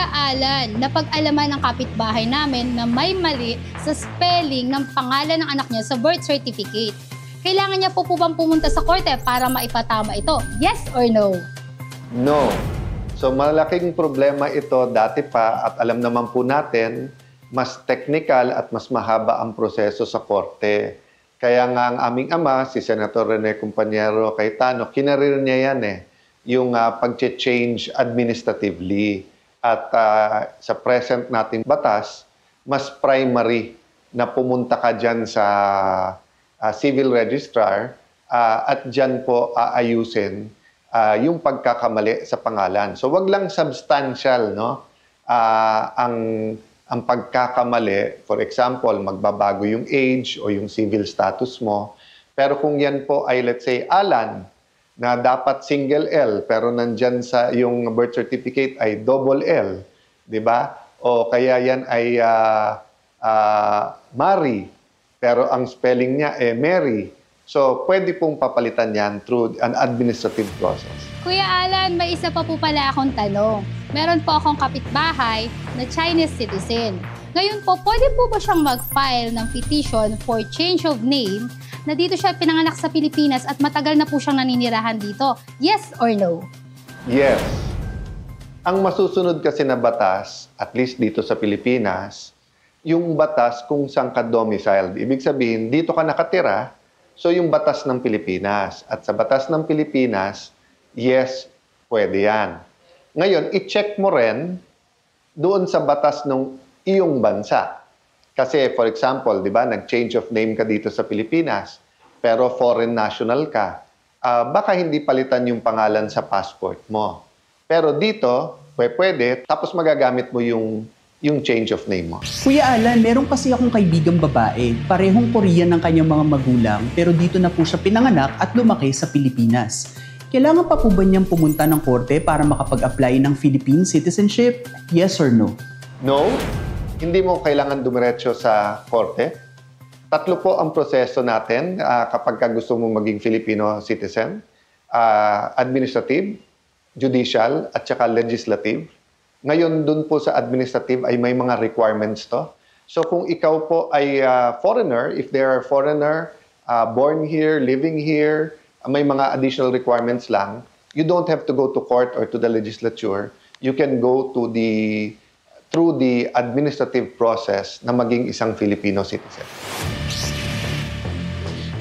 Kuya Alan, napag-alaman ng kapitbahay namin na may mali sa spelling ng pangalan ng anak niya sa birth certificate. Kailangan niya po bang pumunta sa korte para maipatama ito? Yes or no? No. So malaking problema ito dati pa at alam naman po natin, mas technical at mas mahaba ang proseso sa korte. Kaya nga ang aming ama, si Senator Rene Compañero Cayetano, kinarir niya yan yung pag-change administratively. At sa present nating batas, mas primary na pumunta ka dyan sa civil registrar at dyan po aayusin yung pagkakamali sa pangalan. So wag lang substantial, no? Ang pagkakamali, for example, magbabago yung age o yung civil status mo. Pero kung yan po ay, let's say, Alan, na dapat single L, pero nandyan sa yung birth certificate ay double L, di ba? O kaya yan ay Mary, pero ang spelling niya Mary. So, pwede pong papalitan yan through an administrative process. Kuya Alan, may isa pa po pala akong tanong. Meron po akong kapitbahay na Chinese citizen. Ngayon po, pwede po ba siyang mag-file ng petition for change of name na dito siya pinanganak sa Pilipinas at matagal na po siyang naninirahan dito? Yes or no? Yes. Ang masusunod kasi na batas, at least dito sa Pilipinas, yung batas kung saan ka domiciled. Ibig sabihin, dito ka nakatira, so yung batas ng Pilipinas. At sa batas ng Pilipinas, yes, pwede yan. Ngayon, i-check mo rin doon sa batas ng iyong bansa. Kasi, for example, di ba, nag-change of name ka dito sa Pilipinas, pero foreign national ka, baka hindi palitan yung pangalan sa passport mo. Pero dito, pwede, tapos magagamit mo yung change of name mo. Kuya Alan, meron kasi akong kaibigang babae. Parehong Korean ng kanyang mga magulang, pero dito na po siya pinanganak at lumaki sa Pilipinas. Kailangan pa po ba niyang pumunta ng korte para makapag-apply ng Philippine citizenship? Yes or no? No. Hindi mo kailangan dumiretso sa korte. 3 po ang proseso natin kapag gusto mo maging Filipino citizen. Administrative, judicial, at saka legislative. Ngayon, dun po sa administrative ay may mga requirements to. So kung ikaw po ay foreigner, if they are foreigner, born here, living here, may mga additional requirements lang. You don't have to go to court or to the legislature. You can go to through the administrative process na maging isang Filipino citizen.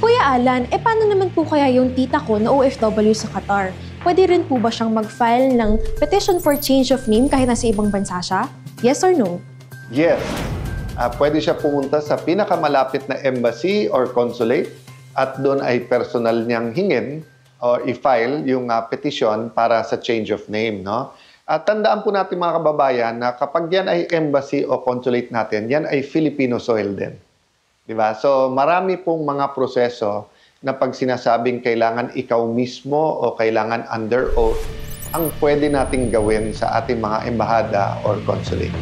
Kuya Alan, paano naman po kaya yung tita ko na OFW sa Qatar? Pwede rin po ba siyang mag-file ng petition for change of name kahit nasa ibang bansa siya? Yes or no? Yes. Pwede siya pumunta sa pinakamalapit na embassy or consulate at doon ay personal niyang hingin or i-file yung petition para sa change of name, no? At tandaan po natin mga kababayan na kapag yan ay embassy o consulate natin, yan ay Filipino soil din. Diba? So marami pong mga proseso na pag sinasabing kailangan ikaw mismo o kailangan under oath, ang pwede nating gawin sa ating mga embahada or consulate.